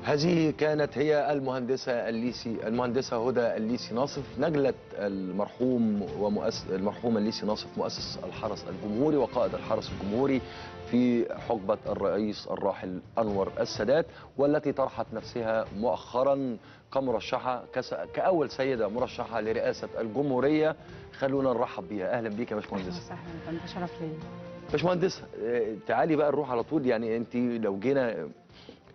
هذه كانت هي المهندسة هدى الليثي ناصف، نجلة المرحوم الليثي ناصف مؤسس الحرس الجمهوري وقائد الحرس الجمهوري في حقبة الرئيس الراحل أنور السادات، والتي طرحت نفسها مؤخرا كمرشحة كأول سيدة مرشحة لرئاسة الجمهورية. خلونا نرحب بيها. أهلا بيك يا باشمهندسة. أهلا وسهلا، ده شرف ليا. باشمهندسة تعالي بقى نروح على طول. يعني أنت لو جينا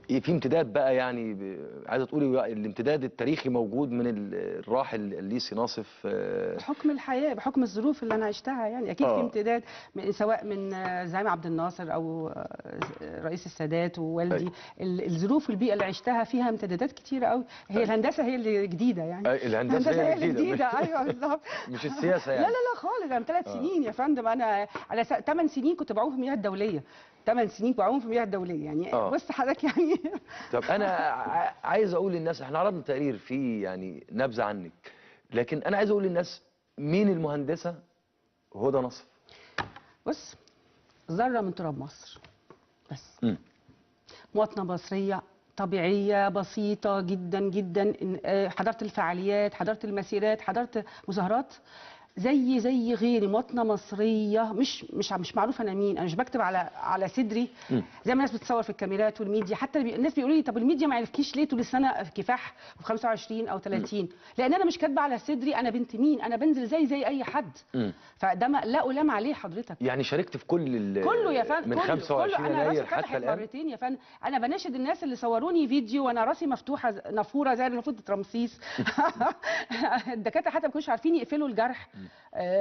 في امتداد بقى، يعني عايزه تقولي الامتداد التاريخي موجود من الراحل الليثي ناصف بحكم الحياه، بحكم الظروف اللي انا عشتها، يعني اكيد في امتداد سواء من زعيم عبد الناصر او رئيس السادات ووالدي. الظروف والبيئه اللي عشتها فيها امتدادات كتيره قوي. هي الهندسه هي اللي جديده، يعني الهندسه هي اللي جديده. ايوه بالظبط. مش السياسه يعني. لا لا لا خالص. انا 3 سنين يا فندم، انا على 8 سنين كنت بعوم في المياه الدوليه. 8 سنين بعوم في المياه الدوليه، يعني بص حضرتك يعني. طب انا عايز اقول للناس، احنا عرضنا تقرير فيه يعني نبذه عنك، لكن انا عايز اقول للناس مين المهندسه هدى ناصف؟ بص، ذره من تراب مصر بس. مواطنه مصريه طبيعيه بسيطه جدا جدا. حضرت الفعاليات، حضرت المسيرات، حضرت مظاهرات زي غيري. مواطنه مصريه مش معروفه انا مين. انا مش بكتب على صدري زي ما الناس بتصور في الكاميرات والميديا. حتى الناس بيقولوا لي طب الميديا ما عرفكيش ليه طول السنه كفاح في 25 او 30؟ لان انا مش كاتبه على صدري انا بنت مين. انا بنزل زي اي حد. فده لا ألام عليه حضرتك. يعني شاركت في كله يا فندم، من 25 يناير حتى الان. مرتين يا فندم. انا بناشد الناس اللي صوروني فيديو وانا راسي مفتوحه نافوره زي المفروض رمسيس. الدكاتره حتى ما كانوش عارفين يقفلوا الجرح.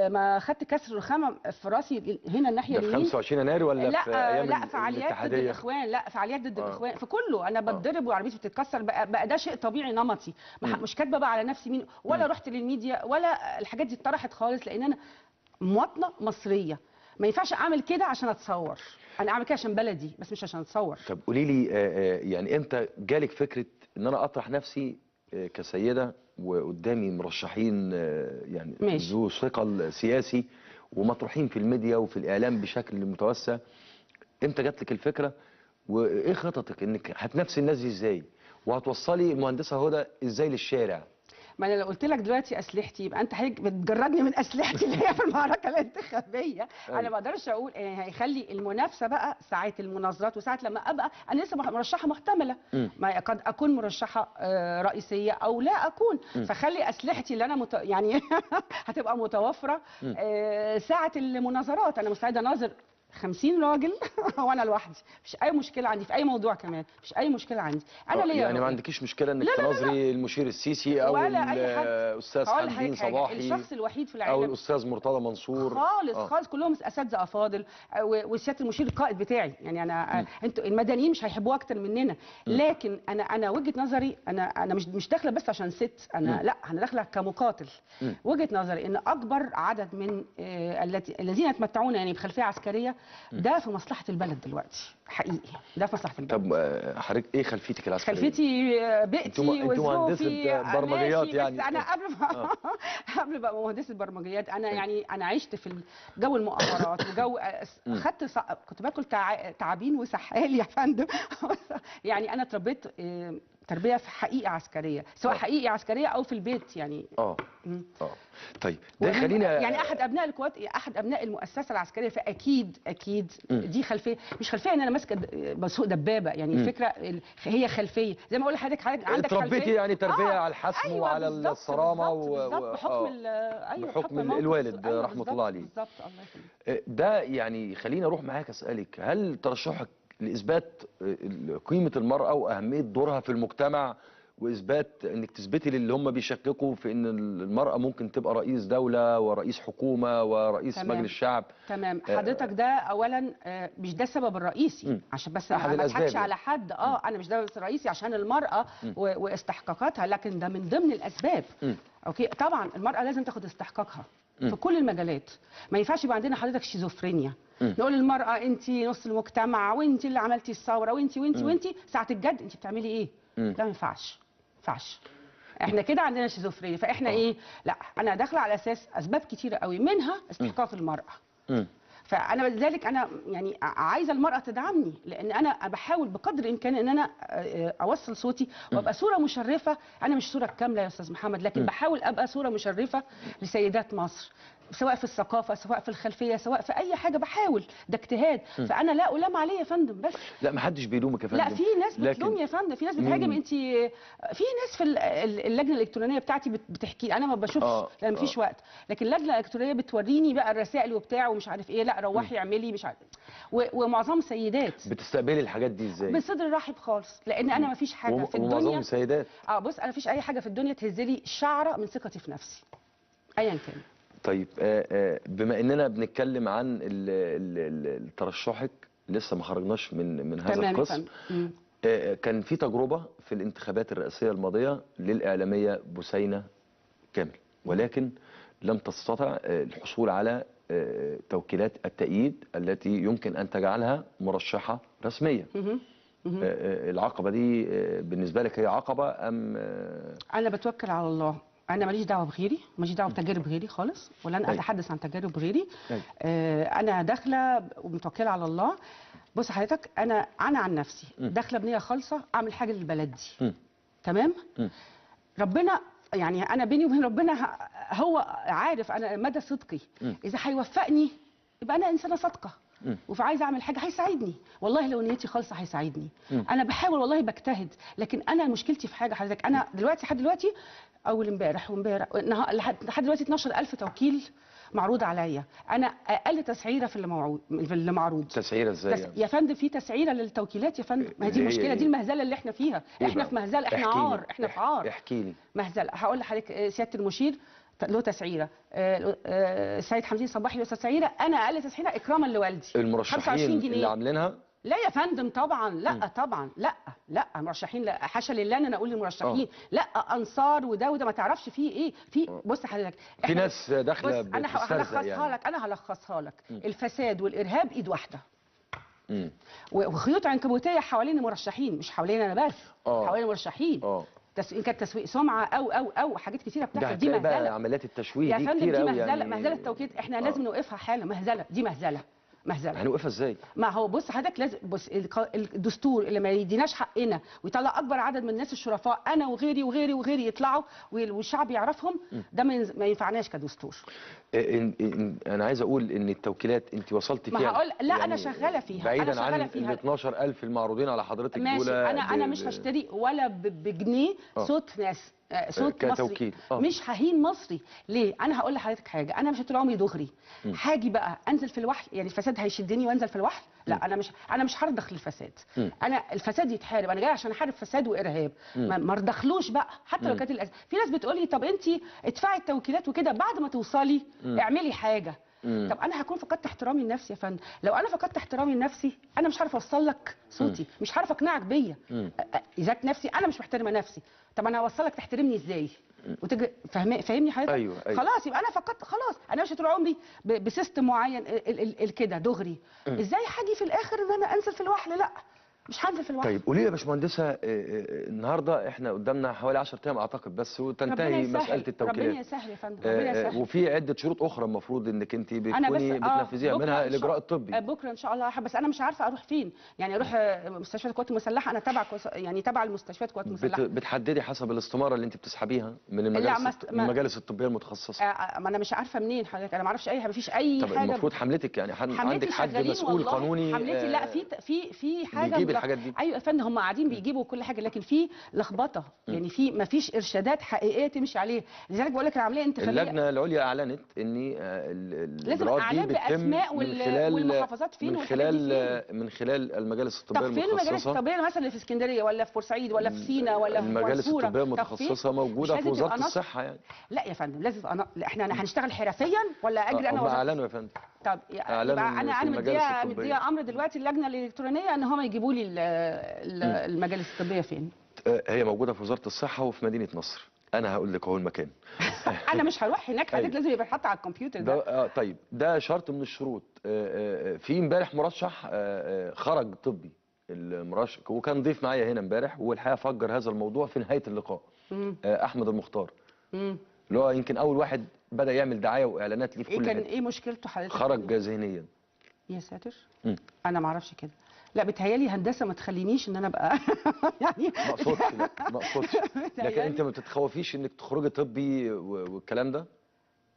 ما خدت كسر رخامه في راسي هنا الناحيه اليمين. ده في 25 يناير ولا لا في ايام لا فعاليات ضد الاخوان. لا فعاليات ضد الاخوان. في كله انا بتضرب وعربيتي بتتكسر. بقى ده شيء طبيعي نمطي. مش كاتبه بقى على نفسي مين، ولا رحت للميديا ولا الحاجات دي اتطرحت خالص. لان انا مواطنه مصريه، ما ينفعش اعمل كده عشان اتصور. انا اعمل كده عشان بلدي بس مش عشان اتصور. طب قولي لي يعني امتى جالك فكره ان انا اطرح نفسي كسيده وقدامي مرشحين يعني ذو ثقل سياسي ومطروحين في الميديا وفي الاعلام بشكل متوسع؟ امتى جات لك الفكره؟ وايه خططك انك هتنافسي الناس دي ازاي؟ وهتوصلي المهندسه هدى ازاي للشارع؟ ما انا لو قلت لك دلوقتي اسلحتي يبقى انت بتجردني من اسلحتي اللي هي في المعركه الانتخابيه. انا ما اقدرش اقول يعني هيخلي المنافسه بقى ساعه المناظرات وساعه لما ابقى انا لسه مرشحه محتمله. ما قد اكون مرشحه رئيسيه او لا اكون. فخلي اسلحتي اللي انا يعني هتبقى متوفره ساعه المناظرات. انا مستعده اناظر 50 راجل وانا لوحدي. مفيش اي مشكله عندي في اي موضوع كمان. مفيش اي مشكله عندي. انا ليا يعني ما عندكيش مشكله انك تناظري المشير السيسي او الاستاذ حمدين صباحي، الشخص الوحيد في العالم، او الاستاذ مرتضى منصور خالص كلهم اساتذه افاضل. وسياده المشير القائد بتاعي. يعني انا انتوا المدنيين مش هيحبوه اكتر مننا. لكن انا وجهه نظري انا مش داخله بس عشان ست. انا لا، انا داخله كمقاتل. وجهه نظري ان اكبر عدد من الذين يتمتعون يعني بخلفيه عسكريه ده في مصلحه البلد دلوقتي. حقيقي ده في مصلحه البلد. طب حضرتك ايه خلفيتك العسكريه؟ خلفيتي بيئتي وظروفي برمجيات يعني. بس انا قبل ما ابقى مهندسه برمجيات انا يعني انا عشت في جو المؤامرات وجو خدت كنت باكل تعابين وسحال يا فندم. يعني انا اتربيت تربيه في حقيقه عسكريه، سواء حقيقه عسكريه او في البيت يعني. طيب ده خلينا يعني احد ابناء القوات، احد ابناء المؤسسه العسكريه، فاكيد دي خلفيه. مش خلفيه ان انا ماسكه بسوق دبابه. يعني الفكره هي خلفيه زي ما اقول لحضرتك عندك اتربيتي يعني تربيه على الحسم وعلى الصرامه بحكم الوالد رحمه الله عليه. بالظبط. الله يخليك. ده يعني خليني اروح معاك اسالك، هل ترشحك لاثبات قيمه المراه واهميه دورها في المجتمع، واثبات انك تثبتي للي هم بيشككوا في ان المراه ممكن تبقى رئيس دوله ورئيس حكومه ورئيس مجلس شعب؟ تمام. حضرتك ده اولا مش ده السبب الرئيسي عشان بس ما اضحكش على حد. انا مش ده بس الرئيسي عشان المراه واستحقاقاتها، لكن ده من ضمن الاسباب. اوكي طبعا المراه لازم تاخد استحقاقها في كل المجالات. ما ينفعش يبقى عندنا حضرتك شيزوفرينيا. نقول للمراه انت نص المجتمع وانت اللي عملتي الثوره وانت ساعه الجد انت بتعملي ايه؟ لا ما ينفعش. احنا كده عندنا شيزوفرينيا. فاحنا ايه؟ لا انا داخله على اساس اسباب كتيره قوي منها استحقاق المراه. فانا لذلك انا يعني عايزه المراه تدعمني، لان انا بحاول بقدر الامكان ان انا اوصل صوتي وابقى صوره مشرفه. انا مش صوره كامله يا استاذ محمد، لكن بحاول ابقى صوره مشرفه لسيدات مصر، سواء في الثقافه، سواء في الخلفيه، سواء في اي حاجه. بحاول، ده اجتهاد. فانا لا الام عليه يا فندم. بس لا ما حدش بيلومك يا فندم. لا، في ناس بتلوم يا فندم، في ناس بتهاجم. انت في ناس في اللجنه الالكترونيه بتاعتي بتحكي، انا ما بشوفش لان مفيش وقت، لكن اللجنه الالكترونيه بتوريني بقى الرسائل وبتاع ومش عارف ايه، لا روحي اعملي مش عارف، ومعظمهم سيدات. بتستقبلي الحاجات دي ازاي؟ بصدر رحب خالص، لان انا مفيش حاجه في الدنيا، ومعظمهم سيدات. بص انا مفيش اي حاجه في الدنيا تهزلي شعره من ثقتي في نفسي ايا كان. طيب بما اننا بنتكلم عن ترشحك، لسه ما خرجناش من هذا القسم. كان في تجربة في الانتخابات الرئاسية الماضية للإعلامية بثينة كامل، ولكن لم تستطع الحصول على توكيلات التأييد التي يمكن أن تجعلها مرشحة رسمية. العقبة دي بالنسبة لك هي عقبة أم؟ أنا بتوكل على الله، أنا ماليش دعوة بغيري، ماليش دعوة بتجارب غيري خالص، ولن أتحدث عن تجارب غيري. أنا داخلة ومتوكلة على الله. بص حضرتك، أنا عن نفسي داخلة بنية خالصة أعمل حاجة للبلد دي. تمام؟ ربنا يعني أنا بيني وبين ربنا هو عارف أنا مدى صدقي. إذا هيوفقني يبقى أنا إنسانة صادقة، وعايزه اعمل حاجه هيساعدني، والله لو نيتي خالصه هيساعدني. انا بحاول والله بجتهد، لكن انا مشكلتي في حاجه حضرتك، انا دلوقتي لحد دلوقتي اول امبارح وامبارح لحد دلوقتي 12000 توكيل معروض عليا. انا اقل تسعيره في اللي معروض. تسعيره ازاي يا فندم؟ في تسعيره للتوكيلات يا فندم، ما هي دي المشكله، دي المهزله اللي احنا فيها. احنا في مهزله، احنا عار، احنا في عار. احكي لي. مهزله. هقول لحضرتك، سياده المشير له تسعيره، السيد حمدين صباحي له تسعيره، انا اقل تسعيره اكراما لوالدي المرشحين 25 جنيه اللي عاملينها. لا يا فندم طبعا، لا طبعا، لا مرشحين، لا حاشا لله ان انا اقول للمرشحين، لا انصار وده ما تعرفش فيه ايه. في بص حضرتك، في ناس داخله انا هلخصها لك، انا هلخصها لك. الفساد والارهاب ايد واحده، وخيوط عنكبوتيه حوالين المرشحين، مش حوالين انا بس، حوالين المرشحين. ان كانت تسويق سمعه او حاجات كتيره بتحصل. دي مهزله، عمليات التشويه دي كتيره قوي. دي مهزله يعني مهزله التوكيل، احنا لازم نوقفها حالا. مهزله، دي مهزله. هنوقفها ازاي؟ ما هو بص حضرتك، لازم بص الدستور اللي ما يديناش حقنا ويطلع اكبر عدد من الناس الشرفاء، انا وغيري وغيري وغيري يطلعوا والشعب يعرفهم، ده ما ينفعناش كدستور. انا عايز اقول ان التوكيلات انت وصلتي فيها، ما هقول لا يعني انا شغاله فيها، بعيدا عن ال 12000 المعروضين على حضرتك ماشي. دول. انا مش هشتري ولا بجنيه صوت ناس، صوت مصري. مش ههين مصري. ليه؟ انا هقول لحضرتك حاجه، انا مش طول عمري دغري. هاجي بقى انزل في الوحل، يعني الفساد هيشدني وانزل في الوحل؟ لا، انا مش هرضخ للفساد. انا الفساد يتحارب، انا جاي عشان احارب فساد وارهاب، ما ارضخلوش بقى. حتى لو كانت في ناس بتقول لي طب انت ادفعي التوكيلات وكده، بعد ما توصلي اعملي حاجه. طب انا هكون فقدت احترامي لنفسي يا فندم. لو انا فقدت احترامي لنفسي، انا مش عارفه اوصل لك صوتي، مش عارفه اقنعك بيا. ذات نفسي انا مش محترمه نفسي، طب انا اوصلك تحترمني ازاي؟ وتجي فاهمني حضرتك؟ أيوة. خلاص يبقى انا فقدت، خلاص انا ماشيه طول عمري بسيستم معين كده دغري. ازاي هاجي في الاخر ان انا انزل في الوحل؟ لا، مش هنزل في الوحل. طيب قولي لي يا باشمهندسه، النهارده احنا قدامنا حوالي 10 ايام اعتقد بس وتنتهي مساله التوكيلات. ربنا يسهل يا فندم، ربنا يسهل. وفي عده شروط اخرى المفروض انك انت بتكوني بتنفذيها، منها الاجراء الطبي. بكره ان شاء الله، بس انا مش عارفه اروح فين. يعني اروح مستشفيات القوات المسلحه، انا تبع المستشفيات القوات المسلحه. بتحددي حسب الاستماره اللي انت بتسحبيها من المجالس الطبيه المتخصصه. ما انا مش عارفه منين حضرتك، انا ما اعرفش ما فيش اي حاجه. طب المفروض حملتك يعني عندك حد مسؤول قانوني حملتي؟ لا، في حاجه بيجيب الحاجات دي. ايوه يا فندم، هم قاعدين بيجيبوا كل حاجه، لكن في لخبطه، يعني ما فيش ارشادات حقيقيه تمشي عليها. لذلك بقول لك العمليه الانتخابيه، اللجنه العليا اعلنت ان لازم اعلان باسماء والمحافظات فين من خلال المجالس الطبيه المتخصصه. طب فين المجالس الطبيه مثلا اللي في اسكندريه ولا في بورسعيد ولا في سينا ولا في المجالس الطبيه المتخصصه موجوده في وزاره الصحه يعني؟ لا يا فندم، لازم احنا هنشتغل حرفيا ولا اجري انا؟ هم اعلنوا يا فندم. طب يبقى انا مديه امر دلوقتي اللجنه الالكترونيه ان هم يجيبوا لي المجالس الطبيه فين. هي موجوده في وزاره الصحه وفي مدينه نصر. انا هقول لك اهو المكان. انا مش هروح هناك حضرتك، لازم يبقى حاطط على الكمبيوتر ده. طيب ده شرط من الشروط. في امبارح مرشح خرج طبي، المرشح وكان ضيف معايا هنا امبارح، والحقيقه فجر هذا الموضوع في نهايه اللقاء. احمد المختار، اللي هو يمكن اول واحد بدا يعمل دعايه واعلانات ليه في كل كان ايه مشكلته حضرتك؟ خرج ذهنيا. يا ساتر. انا ما اعرفش كده. لا بتهيالي هندسه ما تخلينيش ان انا ابقى يعني ما اقصدش، لا ما اقصدش. لكن انت ما بتتخوفيش انك تخرجي طبي والكلام ده؟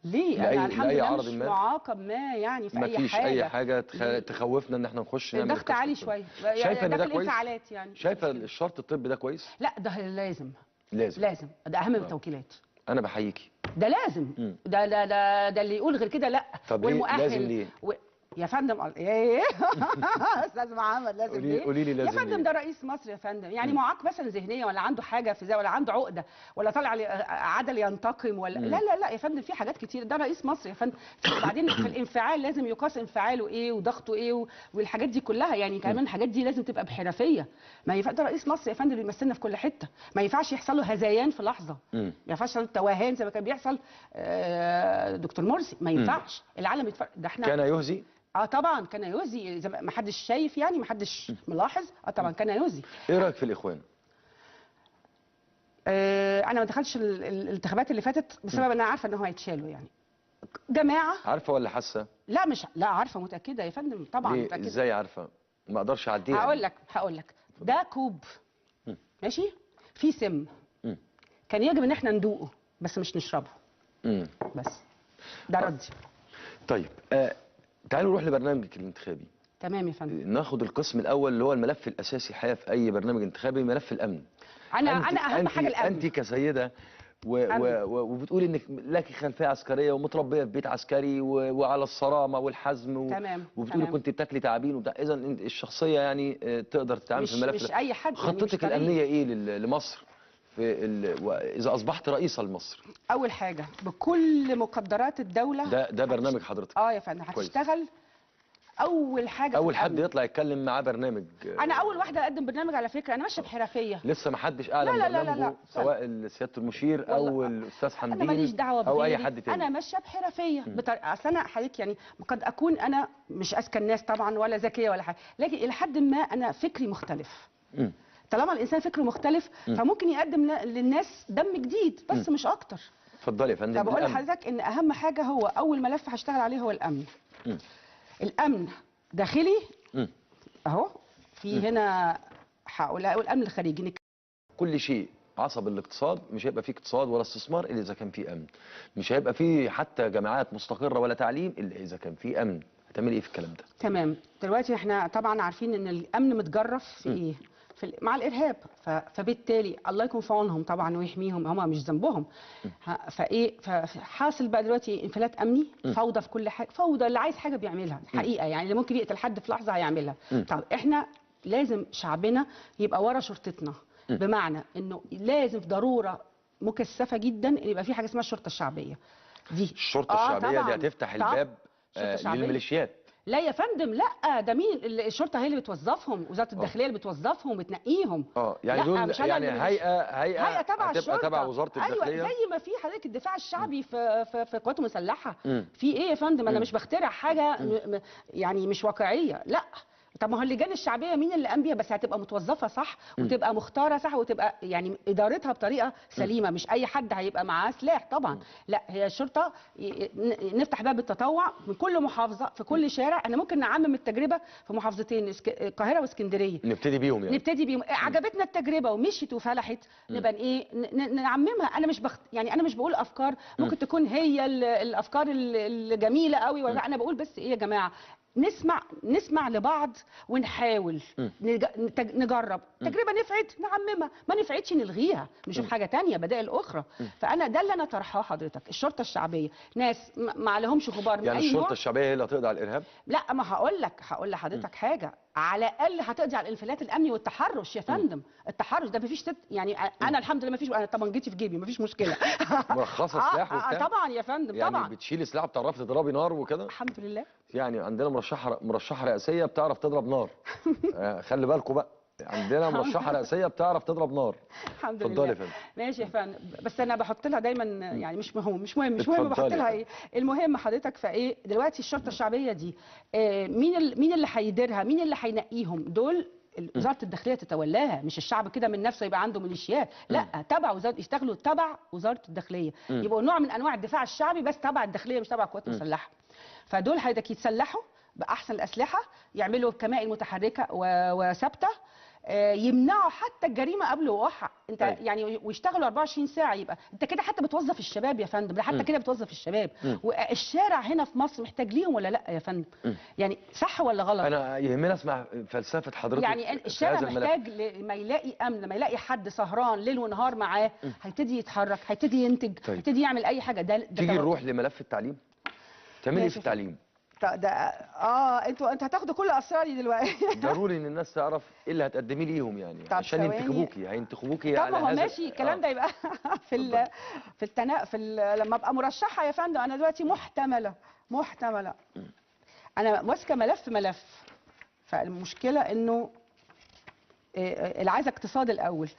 ليه؟ انا الحمد لله مش ما معاقب ما يعني في ما اي فيش حاجه. اي حاجه تخوفنا ان احنا نخش نعمل الضغط عالي طبي. شويه. شايفه ان ده كويس؟ الانفعالات يعني. شايفه الشرط الطبي ده كويس؟ لا ده لازم. لازم. لازم، ده اهم من التوكيلات. انا بحييكي. ده لازم. ده اللي يقول غير كده لا. طب ليه لازم ليه؟ يا فندم ايه استاذ محمد لازم ليه؟ قولي لي لازم يا فندم ليه؟ ده رئيس مصر يا فندم، يعني معاق مثلا ذهنيا ولا عنده حاجه في ولا عنده عقده ولا طالع عدل ينتقم ولا لا يا فندم، في حاجات كتير. ده رئيس مصر يا فندم. وبعدين في الانفعال لازم يقاس انفعاله ايه وضغطه ايه والحاجات دي كلها، يعني كمان الحاجات دي لازم تبقى بحرفيه. ما ينفع، ده رئيس مصر يا فندم بيمثلنا في كل حته. ما ينفعش يحصل له هذيان في لحظه. ما ينفعش يحصل توهان زي ما كان بيحصل دكتور مرسي. ما ينفعش. العالم يتفرج. ده احنا كان يهزي. طبعا كان يهزي، زي ما حدش شايف يعني، ما حدش ملاحظ. طبعا كان يهزي. ايه رايك في الاخوان؟ انا ما دخلتش الانتخابات اللي فاتت بسبب ان انا عارفه ان هو هيتشالوا يعني. جماعه. عارفه ولا حاسه؟ لا عارفه متاكده يا فندم طبعا. ليه؟ متاكده. ازاي عارفه؟ ما اقدرش اعديها. هقول لك ده كوب ماشي فيه سم. كان يجب ان احنا ندوقه بس مش نشربه. بس ده ردي. طيب تعالوا نروح لبرنامجك الانتخابي. تمام يا فندم. ناخد القسم الاول اللي هو الملف الاساسي الحقيقه في اي برنامج انتخابي، ملف الامن. انا اهم حاجه الامن. انت كسيده وبتقولي انك لك خلفيه عسكريه ومتربيه في بيت عسكري وعلى الصرامه والحزم تمام. وبتقولي كنت بتاكلي تعابين وبتاع، اذا الشخصيه يعني تقدر تتعامل في الملف مش اي حد. خطتك الامنيه ايه لمصر اذا اصبحت رئيسه لمصر؟ اول حاجه بكل مقدرات الدوله. ده برنامج حضرتك؟ يا فندم هتشتغل. اول حاجه اول حد يطلع يتكلم معاه برنامج. انا اول واحده اقدم برنامج على فكره. انا ماشيه بحرفيه. لسه ما حدش اعلن برنامجه، سواء سياده المشير او الاستاذ حمدين. انا ماليش دعوه او اي حد تاني. انا ماشيه بحرفيه اصل انا حضرتك يعني قد اكون انا مش اذكى الناس طبعا ولا ذكيه ولا حاجه، لكن الى حد ما انا فكري مختلف. طالما الانسان فكره مختلف فممكن يقدم للناس دم جديد بس مش اكتر. اتفضلي يا فندم. فبقول لحضرتك ان اهم حاجه هو اول ملف هشتغل عليه هو الامن. الامن داخلي اهو في هنا هقول الامن الخارجي. كل شيء عصب الاقتصاد مش هيبقى فيه اقتصاد ولا استثمار الا اذا كان فيه امن. مش هيبقى فيه حتى جامعات مستقره ولا تعليم الا اذا كان فيه امن. هتعملي ايه في الكلام ده؟ تمام. دلوقتي احنا طبعا عارفين ان الامن متجرف في ايه؟ مع الارهاب. فبالتالي الله يكون في عونهم طبعا ويحميهم، هم مش ذنبهم. فحاصل بقى دلوقتي انفلات امني، فوضى في كل حاجه، فوضى. اللي عايز حاجه بيعملها حقيقه، يعني اللي ممكن يقتل حد في لحظه هيعملها. طب احنا لازم شعبنا يبقى ورا شرطتنا، بمعنى انه لازم ضروره مكثفه جدا ان يبقى في حاجه اسمها الشرطه الشعبيه. دي الشرطه الشعبيه دي هتفتح الباب للميليشيات. لا يا فندم، لا ده مين؟ الشرطه هي اللي بتوظفهم، وزاره الداخليه اللي بتوظفهم وتنقيهم. يعني دول يعني هيئه تبع الشرطه، تبع وزاره الداخليه. ايوه زي ما في حضرتك الدفاع الشعبي في القوات المسلحه. في ايه يا فندم؟ انا مش بخترع حاجه يعني مش واقعيه. لا طب ما هو اللجان الشعبيه مين اللي قام بيها؟ بس هتبقى متوظفه صح وتبقى مختاره صح وتبقى يعني ادارتها بطريقه سليمه. مش اي حد هيبقى معاه سلاح طبعا. لا هي الشرطه نفتح باب التطوع من كل محافظه في كل شارع. احنا ممكن نعمم التجربه في محافظتين، القاهره واسكندريه. نبتدي بيهم يعني. نبتدي بيهم. عجبتنا التجربه ومشيت وفلحت، نبقى ايه نعممها. انا مش يعني انا مش بقول افكار ممكن تكون هي الافكار الجميله قوي ولا انا بقول بس ايه يا جماعه، نسمع لبعض ونحاول نجرب. تجربه نفعت نعممها، ما نفعتش نلغيها، نشوف حاجه تانية بدائل اخرى. فانا ده اللي انا طرحاه حضرتك. الشرطه الشعبيه ناس ما لهمش خبار من يعني اي الشرطه الشعبيه هي اللي هتقضي على الارهاب؟ لا ما هقول لحضرتك حاجه، على الاقل هتقضي على الانفلات الامني والتحرش يا فندم. التحرش ده مفيش يعني انا الحمد لله مفيش. انا طبعا جيتي في جيبي مفيش مشكله. مرخصه سلاح وبتاع؟ طبعا يا فندم يعني طبعا. بتشيلي سلاح بتعرفي تضربي نار وكده؟ الحمد لله. يعني عندنا مرشحه رئاسيه بتعرف تضرب نار. خلي بالكم بقى، عندنا مرشحه رئاسيه بتعرف تضرب نار. الحمد لله. اتفضلي يا فندم. ماشي يا فندم. بس انا بحط لها دايما يعني مش مهم بحط لها ايه. المهم حضرتك فايه دلوقتي الشرطه الشعبيه دي مين اللي هيديرها؟ مين اللي هينقيهم؟ دول وزاره الداخليه تتولاها، مش الشعب كده من نفسه يبقى عنده ميليشيات. لا تبع وزاره، يشتغلوا تبع وزاره الداخليه، يبقوا نوع من انواع الدفاع الشعبي بس تبع الداخليه مش تبع القوات المسلحه. فدول هيتسلحوا باحسن الاسلحه، يعملوا كمائن متحركه وثابته، يمنعوا حتى الجريمه قبل وقوعها. انت يعني ويشتغلوا 24 ساعه. يبقى انت كده حتى بتوظف الشباب يا فندم، ده حتى كده بتوظف الشباب. والشارع هنا في مصر محتاج ليهم ولا لا يا فندم؟ يعني صح ولا غلط؟ انا يهمني اسمع فلسفه حضرتك. يعني الشارع محتاج لما يلاقي امن، لما يلاقي حد سهران ليل ونهار معاه، هيبتدي يتحرك، هيبتدي ينتج، هيبتدي يعمل اي حاجه. ده تيجي نروح لملف التعليم. تعملي ايه في التعليم؟ ده انت هتاخدوا كل اسراري دلوقتي. ضروري ان الناس تعرف ايه اللي هتقدمي ليهم يعني عشان ينتخبوكي، هينتخبوكي على هذا. طب هذا. ماشي الكلام ده يبقى لما ابقى مرشحه يا فندم. انا دلوقتي محتمله. انا ماسكه ملف. فالمشكله انه اللي عايزه اقتصاد الاول.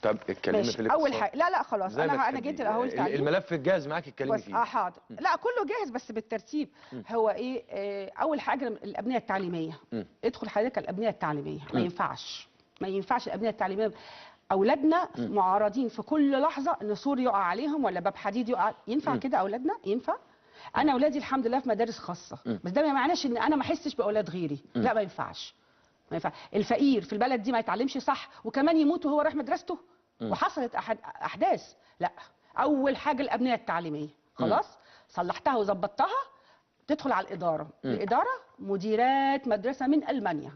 طب اتكلمي في الاقتصاد. اول حاجه لا خلاص، انا جيت الاول تعليم. الملف الجاهز معاكي اتكلمي فيه. حاضر. لا كله جاهز بس بالترتيب. هو ايه؟ اول حاجه الابنيه التعليميه. ادخل حضرتك الابنيه التعليميه. ما ينفعش الابنيه التعليميه. اولادنا معرضين في كل لحظه ان سور يقع عليهم ولا باب حديد يقع. ينفع كده اولادنا؟ ينفع؟ انا اولادي الحمد لله في مدارس خاصه، بس ده ما معناش ان انا ما احسش باولاد غيري. لا ما ينفعش. الفقير في البلد دي ما يتعلمش صح وكمان يموت وهو رايح مدرسته. وحصلت احداث. لا، اول حاجه الابنيه التعليميه خلاص صلحتها وظبطتها. تدخل على الاداره. الاداره مديرات مدرسه من المانيا.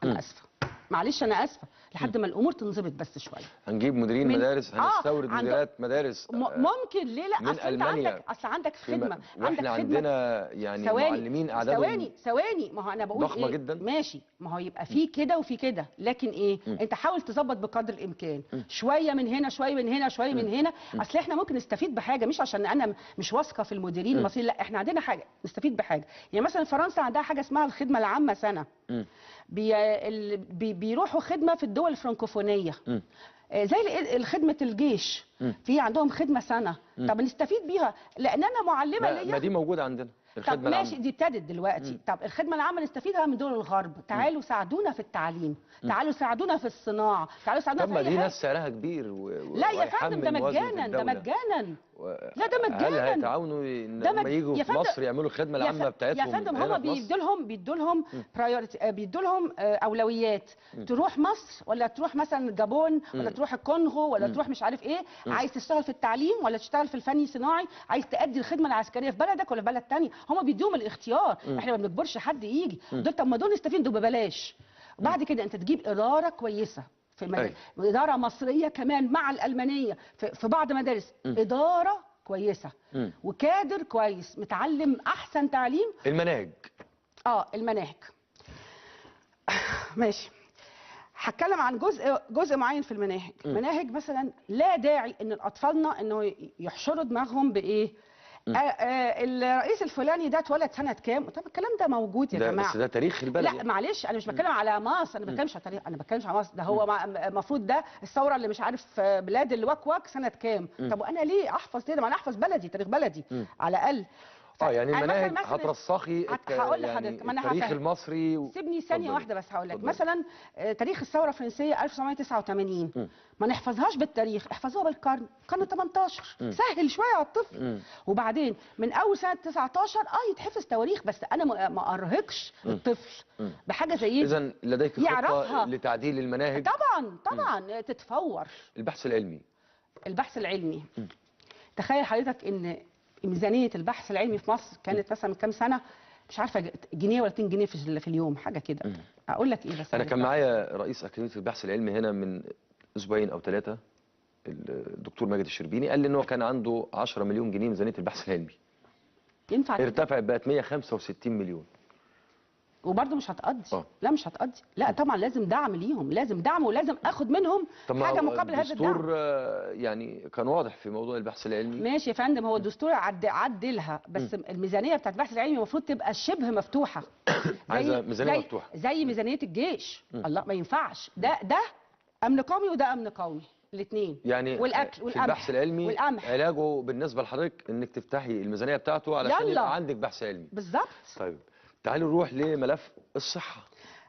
انا اسفه، معلش انا اسفه، لحد ما الامور تنظبط بس شويه. هنجيب مديرين مدارس، هنستورد مديرات مدارس. ممكن ليه لا؟ اصل انت عندك خدمه. واحنا عندنا يعني معلمين اعدادهم ثواني. ما هو انا بقول ضخمه جدا. ماشي، ما هو يبقى في كده وفي كده، لكن ايه؟ انت حاول تظبط بقدر الامكان. شويه من هنا، شويه من هنا، شويه من هنا. اصل احنا ممكن نستفيد بحاجه، مش عشان انا مش واثقه في المديرين المصريين، لا احنا عندنا حاجه نستفيد بحاجه. يعني مثلا فرنسا عندها حاجه اسمها الخدمه العامه سنه. بيروحوا خدمه في الدول الفرنكوفونيه زي خدمه الجيش. في عندهم خدمه سنه. طب نستفيد بيها لان انا معلمه ليا. ما دي موجوده عندنا الخدمه العامه. طب ماشي، دي ابتدت دلوقتي. طب الخدمه العامه نستفيدها من دول الغرب. تعالوا ساعدونا في التعليم، تعالوا ساعدونا في الصناعه، تعالوا ساعدونا في اي حاجه. طب ما دي ناس سعرها كبير لا يا فندم، ده مجانا. لا ده مجانا. هل هيتعاونوا لما يجوا في مصر يعملوا الخدمه العامه بتاعتهم؟ يا فندم هم بيدوا لهم اولويات. تروح مصر ولا تروح مثلا الجابون ولا تروح الكونغو ولا تروح مش عارف ايه. عايز تشتغل في التعليم ولا تشتغل في الفني صناعي؟ عايز تأدي الخدمه العسكريه في بلدك ولا في بلد ثانيه؟ هم بيدوهم الاختيار. احنا ما بنجبرش حد يجي. دول طب ما دول يستفيدوا ببلاش. وبعد كده انت تجيب اداره كويسه في اداره مصريه كمان مع الالمانيه في بعض مدارس. اداره كويسه وكادر كويس متعلم احسن تعليم. المناهج المناهج ماشي. هتكلم عن جزء معين في المناهج. مناهج مثلا لا داعي ان اطفالنا انه يحشروا دماغهم بايه. الرئيس الفلاني ده اتولد سنه كام؟ طب الكلام ده موجود يا جماعه. بس ده تاريخ البلد. لا معلش، انا مش بتكلم على مصر، انا بتكلمش على تاريخ، انا بتكلمش على مصر. ده هو المفروض ده الثوره اللي مش عارف بلاد الوكوك سنه كام. طب وانا ليه احفظ كده؟ ما انا احفظ بلدي، تاريخ بلدي على الاقل. يعني المناهج هترسخي هقول لحضرتك التاريخ المصري. سيبني ثانيه واحده بس هقول لك. مثلا تاريخ الثوره الفرنسيه 1989 ما نحفظهاش بالتاريخ، احفظوها بالقرن 18. سهل شويه على الطفل. وبعدين من اول سنه 19 يتحفظ تواريخ، بس انا ما ارهقش الطفل بحاجه زي دي. اذا لديك خطه لتعديل المناهج؟ طبعا تتفور. البحث العلمي. تخيل حضرتك ان ميزانيه البحث العلمي في مصر كانت مثلا من كام سنه مش عارفه جنيه ولا 2 جنيه في اليوم، حاجه كده. اقول لك ايه بس. انا كان معايا رئيس اكاديميه البحث العلمي هنا من اسبوعين او 3، الدكتور ماجد الشربيني، قال لي ان هو كان عنده 10 مليون جنيه ميزانيه البحث العلمي. ينفع ارتفعت بقت 165 مليون. وبرضه مش هتقضي. لا مش هتقضي. لا طبعا لازم دعم ليهم، لازم دعم، ولازم اخد منهم حاجه مقابل هذا الدعم. الدستور يعني كان واضح في موضوع البحث العلمي. ماشي يا فندم، هو الدستور عدلها، بس الميزانيه بتاعت البحث العلمي المفروض تبقى شبه مفتوحه. عايزه ميزانيه مفتوحه زي ميزانيه الجيش. الله، ما ينفعش. ده امن قومي وده امن قومي الاثنين. يعني والاكل والقمح. البحث العلمي والقمح. علاجه بالنسبه لحضرتك انك تفتحي الميزانيه بتاعته علشان يبقى عندك بحث علمي. بالظبط. طيب تعالوا نروح لملف الصحه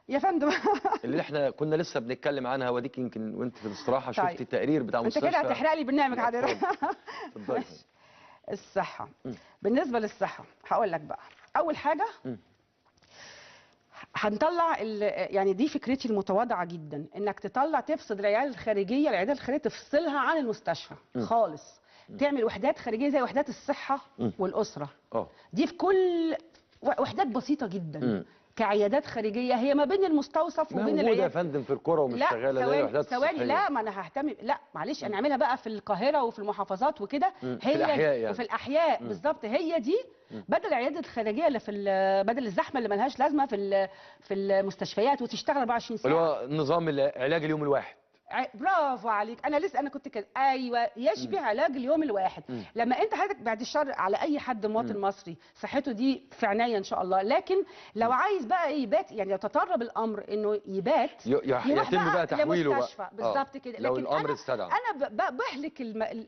يا فندم. اللي احنا كنا لسه بنتكلم عنها، وديك يمكن وانت في الاستراحه شفتي التقرير بتاع مستشفى. انت كده هتحرق لي برنامج حضرتك. اتفضلي. الصحه. بالنسبه للصحه هقول لك بقى. اول حاجه هنطلع يعني دي فكرتي المتواضعه جدا، انك تفصل العيادات الخارجيه تفصلها عن المستشفى خالص. تعمل وحدات خارجيه زي وحدات الصحه والاسره. دي في كل وحدات بسيطه جدا كعيادات خارجيه، هي ما بين المستوصف وبين العيادات. موجوده يا فندم في القرى ومش شغاله زي الوحدات الصحيه. ثواني، لا ما انا ههتم، لا معلش انا اعملها بقى في القاهره وفي المحافظات وكده. هي في الأحياء يعني. وفي الاحياء بالظبط، هي دي بدل العياده الخارجيه اللي بدل الزحمه اللي ملهاش لازمه في المستشفيات وتشتغل 24 ساعه. اللي هو نظام العلاج اليوم الواحد. برافو عليك، انا كنت كده، ايوه يشبه علاج اليوم الواحد. لما انت حضرتك بعد الشر على اي حد مواطن مصري صحته دي في عنايه ان شاء الله، لكن لو عايز بقى يبات، يعني لو تطرب الامر انه يبات يتم بقى تحويله بقى بالظبط كده. لو لكن الامر استدعى انا بهلك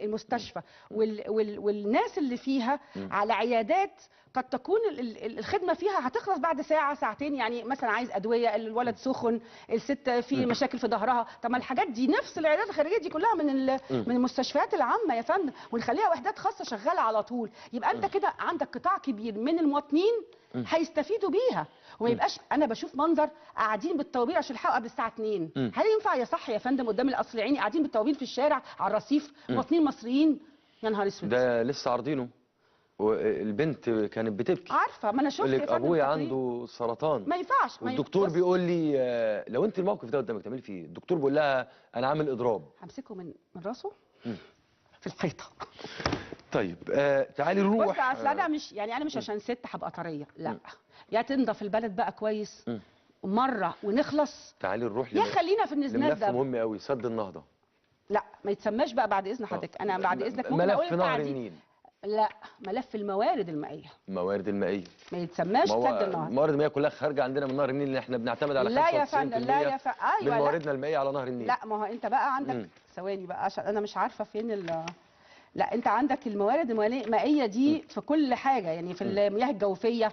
المستشفى والناس اللي فيها على عيادات قد تكون الخدمه فيها هتخلص بعد ساعه ساعتين. يعني مثلا عايز ادويه، الولد سخن، الست في مشاكل في ظهرها. طب ما الحاجات دي نفس العيادات الخارجيه دي كلها من المستشفيات العامه يا فندم، ونخليها وحدات خاصه شغاله على طول. يبقى انت كده عندك قطاع كبير من المواطنين هيستفيدوا بيها، وما يبقاش انا بشوف منظر قاعدين بالطوابير عشان يلحقوا قبل الساعه 2. هل ينفع يا صح يا فندم قدام القصر العيني قاعدين بالطوابير في الشارع على الرصيف مواطنين مصريين؟ يا نهار اسود، ده لسه عارضينه. والبنت كانت بتبكي، عارفه، ما انا شفت يقول لك ابويا عنده سرطان. ما ينفعش. والدكتور بيقول لي لو انت الموقف ده قدامك تعملي فيه ايه؟ الدكتور بيقول لها انا عامل اضراب، همسكه من راسه في الحيطه. طيب تعالي نروح. بص اصل انا مش عشان ست هبقى طريه، لا. يا تنضف البلد بقى كويس مره ونخلص. تعالي نروح يا خلينا في النزنات ده. مهم قوي، سد النهضه. لا ما يتسماش بقى بعد اذن حضرتك. انا بعد اذنك ممكن اقول ملف نهر النيل. لا، ملف الموارد المائيه. الموارد المائيه ما يتسماش سد النهر. الموارد المائيه كلها خارجه عندنا من نهر النيل، اللي احنا بنعتمد على 95% لا يا فندم، لا يا فندم، من مواردنا المائيه على نهر النيل. لا ما هو انت بقى عندك ثواني بقى عشان انا مش عارفه فين لا انت عندك الموارد المائيه دي في كل حاجه، يعني في المياه الجوفيه،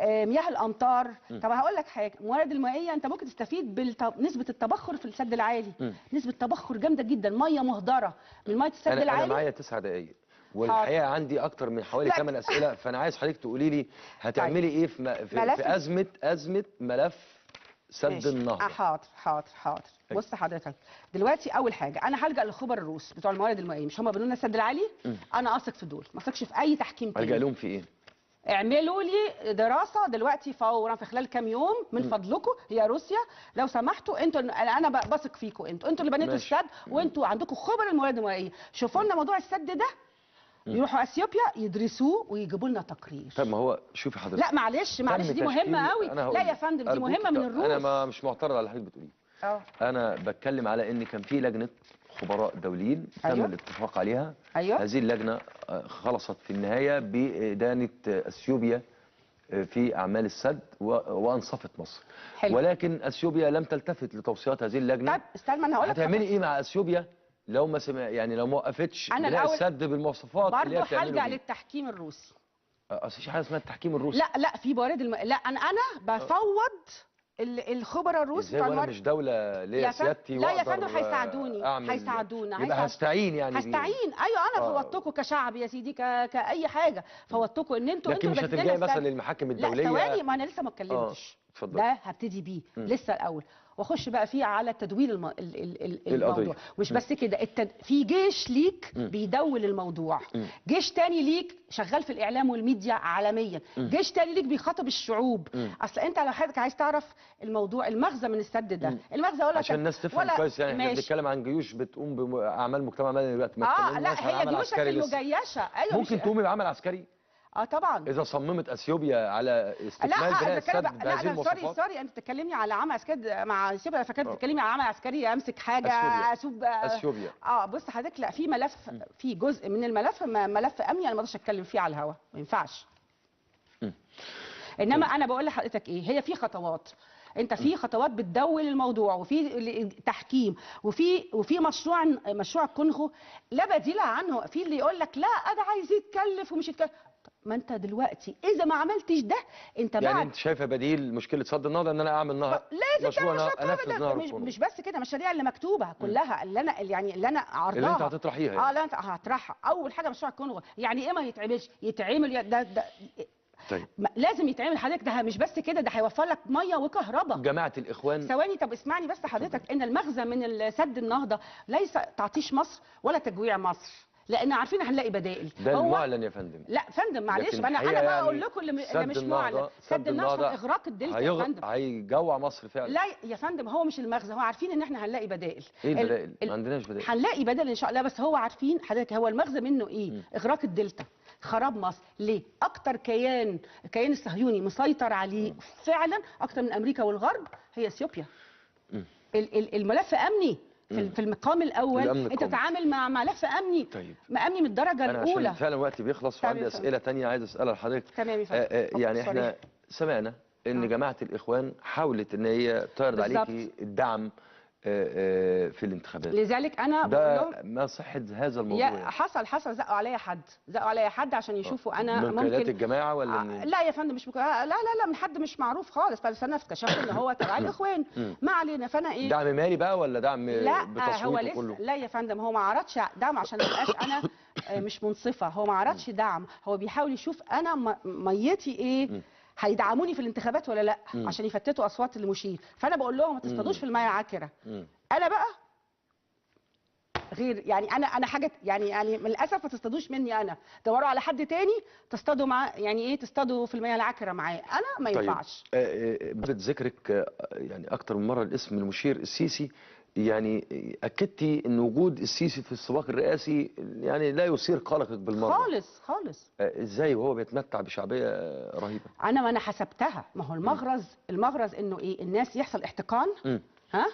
مياه الامطار. طب هقول لك حاجه، الموارد المائيه انت ممكن تستفيد بنسبه التبخر في السد العالي. نسبه تبخر جامده جدا، ميه مهدره من ميه السد العالي. انا معايا 9 دقائق والحقيقه عندي اكتر من حوالي 8 اسئله، فانا عايز حضرتك تقولي لي هتعملي ايه في ازمه ملف سد النهضه. حاضر. بص حضرتك دلوقتي اول حاجه انا هلجا للخبراء الروس بتوع الموارد المائيه، مش هم بنوا لنا السد العالي؟ انا اثق في دول، ما اثقش في اي تحكيم تاني. هلجا لهم في ايه؟ اعملوا لي دراسه دلوقتي فورا في خلال كام يوم من فضلكم يا روسيا لو سمحتوا. انتوا انا بثق فيكم، انتوا اللي بنيتوا السد وانتوا عندكم خبراء الموارد المائيه. شوفوا لنا موضوع السد ده، يروحوا اثيوبيا يدرسوه ويجيبوا لنا تقرير. طب ما هو شوفي حضرتك، لا معلش دي مهمه قوي. لا يا فندم دي مهمه من الروس. انا مش معترض على اللي حضرتك بتقوليه. انا بتكلم على ان كان في لجنه خبراء دوليين تم الاتفاق عليها. هذه اللجنه خلصت في النهايه بادانه اثيوبيا في اعمال السد وانصفت مصر. ولكن اثيوبيا لم تلتفت لتوصيات هذه اللجنه. طب استنى انا هقول لك هتعملي ايه مع اثيوبيا لو ما لو ما وقفتش بناء السد بالمواصفات اللي هي بتعمله؟ برضه هلجأ للتحكيم الروسي. اصل في حاجه اسمها التحكيم الروسي. لا في موارد لا انا بفوض الخبراء الروس بتوع الموارد. مش دوله ليا سيادتي لا يا فندم هيساعدونا يبقى هستعين يعني ايوه انا فوضتكم كشعب يا سيدي كاي حاجه، فوضتكم ان انتوا لكن مش هترجعي مثلا للمحاكم الدوليه. لا ثواني، ما انا لسه ما اتكلمتش. ده هبتدي بيه لسه الاول واخش بقى فيه على تدوير الموضوع. مش بس كده، في جيش ليك بيدول الموضوع، جيش تاني ليك شغال في الاعلام والميديا عالميا، جيش تاني ليك بيخاطب الشعوب. اصل انت لو حضرتك عايز تعرف الموضوع المغزى من السد ده، المغزى اقول لك عشان الناس تفهم كويس. يعني احنا بنتكلم عن جيوش بتقوم باعمال مجتمع مدني دلوقتي. لا هي جيوشك المجيشه. ايوه ممكن تقومي بعمل عسكري. طبعا اذا صممت اثيوبيا على استكمال بناء السد بهذه المواصفات. سوري انت بتتكلمني على عمل عسكري مع اثيوبيا، فاكر بتتكلمي على عمل عسكري امسك حاجه اسوب اثيوبيا. بص حضرتك، لا في ملف، في جزء من الملف ملف امني انا ما اقدرش اتكلم فيه على الهواء، ما ينفعش. انما انا بقول لحضرتك ايه هي، في خطوات. انت في خطوات بتدول الموضوع، وفي تحكيم، وفي مشروع الكونغو لا بديل عنه. في اللي يقول لك لا ده عايز يتكلف ومش يتكلف. ما انت دلوقتي اذا ما عملتش ده انت يعني انت شايفه بديل مشكله سد النهضه ان انا اعمل نهر، لازم انفذ نهر مش بس كده، المشاريع اللي مكتوبه كلها اللي انا عرضاها اللي انت هتطرحيها. لا انت هطرحها. اول حاجه مشروع الكونغو، يعني ايه ما يتعملش؟ يتعمل. ده طيب لازم يتعمل حضرتك، ده مش بس كده، ده هيوفر لك ميه وكهرباء. جماعه الاخوان ثواني، طب اسمعني بس حضرتك، ان المغزى من سد النهضه ليس تعطيش مصر ولا تجويع مصر، لان عارفين هنلاقي بدائل. ده المعلن يا فندم. لا فندم معلش، لكن انا الحقيقة بقى اقول يعني لكم اللي مش معلن. سد النهضه اغراق الدلتا يا فندم. هيجوع مصر فعلا. لا يا فندم، هو مش المغزى، هو عارفين ان احنا هنلاقي بدائل. ايه البدائل؟ ما عندناش بدائل. هنلاقي بدائل ان شاء الله، بس هو عارفين حضرتك هو المغزى منه ايه؟ اغراق الدلتا، خراب مصر. ليه؟ اكتر كيان الصهيوني مسيطر عليه فعلا اكتر من امريكا والغرب هي اثيوبيا. الملف امني في المقام الاول، انت بتتعامل مع ملف امني. طيب. امني من الدرجه الاولى. عشان فعلا وقتي بيخلص وعندي اسئله ثانيه عايز اسالها لحضرتك. تمام يا فندم. يعني احنا سمعنا ان جماعه الاخوان حاولت ان هي تعرض عليكي الدعم في الانتخابات، لذلك انا ده ما صحه هذا الموضوع؟ يعني حصل زقوا عليا حد عشان يشوفوا انا من ممكن قيادات الجماعه ولا من لا يا فندم، مش لا من حد مش معروف خالص، بس انا اكتشفت ان هو تبع الاخوان. ما علينا. فانا ايه، دعم مالي بقى ولا دعم لا هو لسه كله؟ لا يا فندم، هو ما عرضش دعم عشان ما ابقاش انا مش منصفه. هو ما عرضش دعم، هو بيحاول يشوف انا ميتي ايه، هيدعموني في الانتخابات ولا لا، عشان يفتتوا اصوات المشير. فانا بقول لهم ما تصطادوش في الميه العكره. انا بقى غير، يعني انا حاجه، يعني من الاسف ما تصطادوش مني، انا دوروا على حد تاني تصطادوا مع، يعني ايه، تصطادوا في الميه العكره معاه، انا ما ينفعش. طيب ذكرك يعني اكتر من مره الاسم المشير السيسي، يعني اكدتي ان وجود السيسي في السباق الرئاسي يعني لا يثير قلقك بالمره؟ خالص. ازاي وهو بيتمتع بشعبيه رهيبه؟ ما انا حسبتها. ما هو المغرز انه ايه، الناس يحصل احتقان. ها؟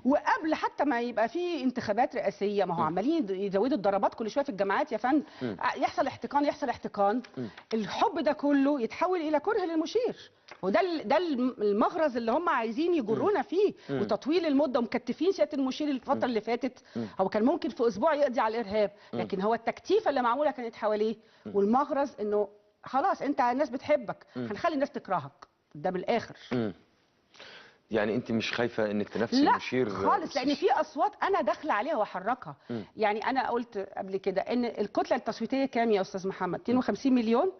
وقبل حتى ما يبقى في انتخابات رئاسيه، ما هو عمالين يزودوا الضربات كل شويه في الجامعات يا فندم. يحصل احتقان. الحب ده كله يتحول الى كره للمشير، وده المغرز اللي هم عايزين يجرونا فيه. وتطويل المده، ومكتفين سياده المشير الفتره اللي فاتت. هو كان ممكن في اسبوع يقضي على الارهاب، لكن هو التكتيفه اللي معموله كانت حواليه. والمغرز انه خلاص انت الناس بتحبك، هنخلي الناس تكرهك. ده بالاخر. يعني انت مش خايفه انك تنافسي المشير؟ لا خالص، لان في اصوات انا داخله عليها واحركها. يعني انا قلت قبل كده ان الكتله التصويتيه كام يا استاذ محمد؟ 52 مليون.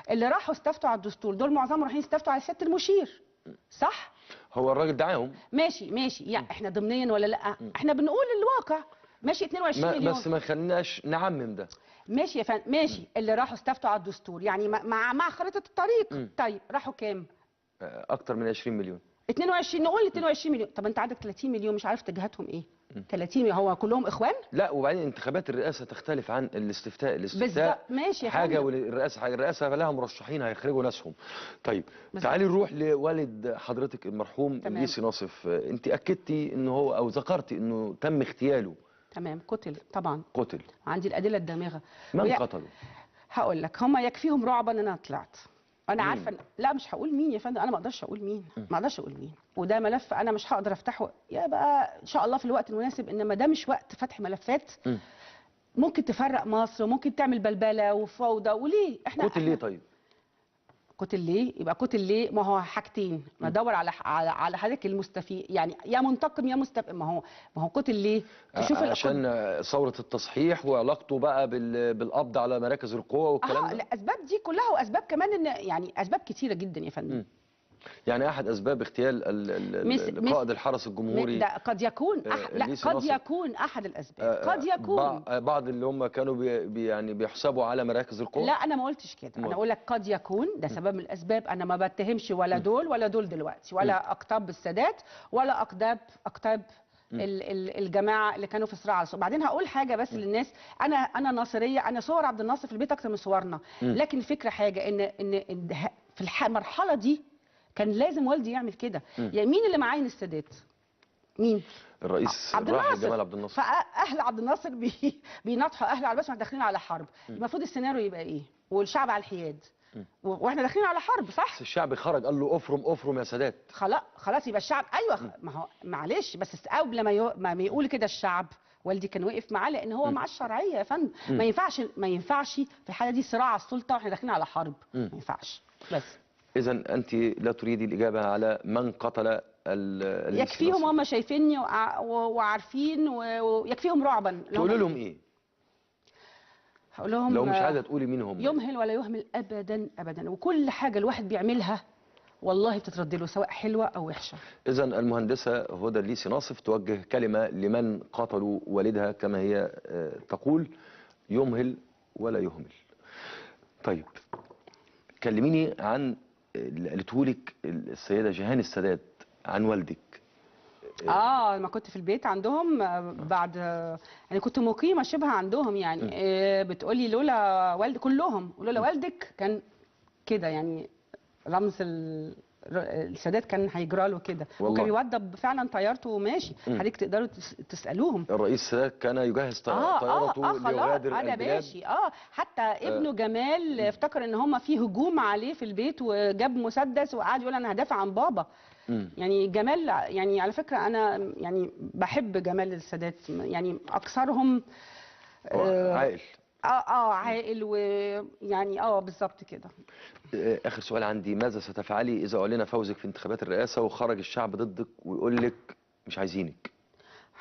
اللي راحوا استفتوا على الدستور دول معظمهم رايحين يستفتوا على سياده المشير، صح؟ هو الراجل دعاهم. ماشي يعني احنا ضمنيا ولا لا؟ احنا بنقول الواقع. ماشي 22 مليون، بس ما خليناش نعمم ده. ماشي يا فندم، ماشي. اللي راحوا استفتوا على الدستور يعني مع خريطه الطريق. طيب راحوا كام؟ اكتر من 20 مليون. 22، نقول 22 مليون. طب انت عندك 30 مليون مش عارف اتجاهاتهم ايه؟ 30 مليون هو كلهم اخوان؟ لا، وبعدين انتخابات الرئاسه تختلف عن الاستفتاء. بالظبط، ماشي يا حاجه والرئاسه حاجه. الرئاسه لها مرشحين هيخرجوا ناسهم. طيب تعالي نروح لوالد حضرتك المرحوم الليثي ناصف. انت اكدتي انه هو، او ذكرتي انه تم اغتياله. تمام، قتل طبعا. قتل. عندي الادله الدامغه. من قتله؟ هقول لك، هم يكفيهم رعبا ان انا طلعت. انا عارفه لا مش هقول مين يا فندم، انا ما اقدرش اقول مين. وده ملف انا مش هقدر افتحه، يا بقى ان شاء الله في الوقت المناسب. انما ده مش وقت فتح ملفات ممكن تفرق مصر وممكن تعمل بلبله وفوضى. وليه قتل ليه؟ طيب قتل ليه؟ يبقى قتل ليه؟ ما هو حاجتين، ما ادور على حضرتك المستفيد، يعني يا منتقم يا مستفيد. ما هو قتل ليه؟ تشوف عشان ثوره التصحيح وعلاقته بقى بالقبض على مراكز القوه والكلام ده. الاسباب دي كلها، واسباب كمان ان يعني اسباب كتيره جدا يا فندم. يعني احد اسباب اغتيال قائد الحرس الجمهوري ده قد يكون يكون احد الاسباب. قد يكون بعض اللي هم كانوا يعني بيحسبوا على مراكز القوه. لا انا ما قلتش كده، انا اقول لك قد يكون ده سبب من الاسباب. انا ما بتهمش ولا دول دلوقتي، ولا اقطاب السادات، ولا اقطاب الجماعه اللي كانوا في صراع على السلطه. بعدين هقول حاجه بس للناس، انا ناصريه، انا صور عبد الناصر في البيت اكتر من صورنا. لكن الفكره حاجه ان في المرحله دي كان لازم والدي يعمل كده. يعني مين اللي معاين السادات؟ مين؟ الرئيس الراحل جمال عبد الناصر. فاهل عبد الناصر بيناطحوا اهل على بس، واحنا داخلين على حرب. المفروض السيناريو يبقى ايه؟ والشعب على الحياد، واحنا داخلين على حرب، صح؟ بس الشعب خرج قال له افرم يا سادات. خلاص يبقى الشعب، ايوه. ما هو معلش، بس قبل ما يقول كده الشعب، والدي كان وقف معاه، لان هو معاه الشرعيه يا فندم. ما ينفعش في الحاله دي صراع على السلطه واحنا داخلين على حرب. ما ينفعش. بس إذا أنت لا تريدي الإجابة على من قتل يكفيهم هم شايفيني وعارفين، ويكفيهم رعبا. تقول لهم إيه؟ هقول لهم لو مش عايزه تقولي مين هم. يمهل ولا يهمل ابدا ابدا، وكل حاجه الواحد بيعملها والله بتترد له سواء حلوه او وحشه. اذا المهندسه هدى الليثي ناصف توجه كلمه لمن قتلوا والدها كما هي تقول: يمهل ولا يهمل. طيب كلميني عن اللي قالته لك السيده جيهان السادات عن والدك. لما كنت في البيت عندهم بعد يعني كنت مقيمه شبه عندهم يعني بتقولي لولا والد كلهم ولولا والدك كان كده يعني رمز السادات كان هيجرى له كده، وكان بيوضب فعلا طيارته وماشي. حضرتك تقدروا تسالوهم. الرئيس السادات كان يجهز طيارته ليغادر انا البلاد. ماشي. حتى ابنه جمال افتكر ان هم في هجوم عليه في البيت وجاب مسدس وقعد يقول انا هدافع عن بابا. يعني جمال يعني على فكره انا يعني بحب جمال السادات، يعني اكثرهم عاقل. عاقل ويعني بالظبط كده. اخر سؤال عندي: ماذا ستفعلي اذا اعلن فوزك في انتخابات الرئاسه وخرج الشعب ضدك ويقول لك مش عايزينك؟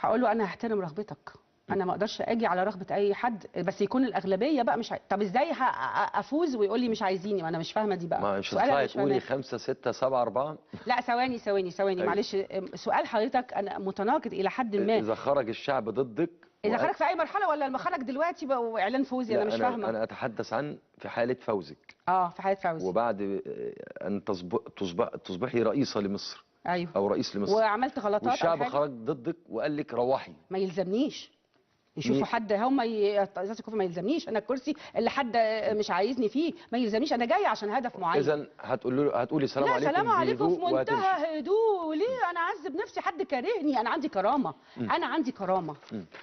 هقول له انا هحترم رغبتك، انا ما اقدرش اجي على رغبه اي حد، بس يكون الاغلبيه بقى مش طب ازاي افوز ويقول لي مش عايزيني؟ ما انا مش فاهمه دي بقى. ما مش هتطلعي تقولي 5 6 7 4؟ لا ثواني أيوة. معلش، سؤال حضرتك انا متناقض الى حد ما. اذا خرج الشعب ضدك اذا خرج في اي مرحله ولا لما خرج دلوقتي بقى واعلان فوزي؟ انا مش فاهمه. انا اتحدث عن في حاله فوزك. في حاله فوزي وبعد ان تصبحي رئيسه لمصر. ايوه او رئيس لمصر وعملت غلطات والشعب خرج ضدك وقال لك روحي. ما يلزمنيش يشوفوا حد هم ما يلزمنيش انا الكرسي اللي حد مش عايزني فيه، ما يلزمنيش، انا جاي عشان هدف معين. اذا هتقولي سلام عليكم. سلام عليكم في منتهى هدوء. ليه انا اعذب نفسي؟ حد كارهني؟ انا عندي كرامه. انا عندي كرامه.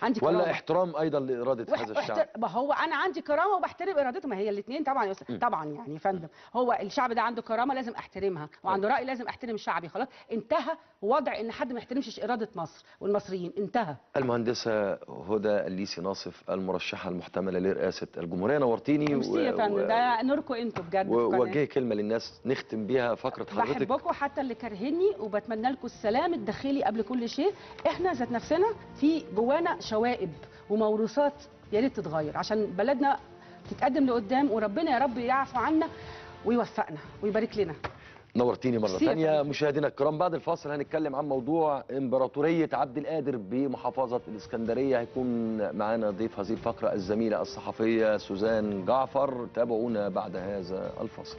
عندي كرامه ولا احترام ايضا لاراده هذا الشعب. ما هو انا عندي كرامه وبحترم ارادته، ما هي الاثنين طبعا طبعا يعني يا فندم. هو الشعب ده عنده كرامه لازم احترمها، وعنده راي لازم احترم شعبي. خلاص انتهى وضع ان حد ما يحترمش اراده مصر والمصريين، انتهى. المهندسه هدى الليثي ناصف المرشحه المحتمله لرئاسه الجمهوريه، نورتيني. ميرسي يا فندم، ده نوركم انتوا بجد. ووجهي كلمه للناس نختم بيها فقره حضرتك. بحبكم حتى اللي كارهني، وبتمنى لكم السلام الداخلي قبل كل شيء. احنا ذات نفسنا في جوانا شوائب وموروثات يا ريت تتغير عشان بلدنا تتقدم لقدام، وربنا يا رب يعفو عنا ويوفقنا ويبارك لنا. نورتيني مرة ثانية. مشاهدينا الكرام، بعد الفاصل هنتكلم عن موضوع إمبراطورية عبد القادر بمحافظة الإسكندرية. هيكون معانا ضيف هذه الفقرة الزميلة الصحفية سوزان جعفر. تابعونا بعد هذا الفاصل.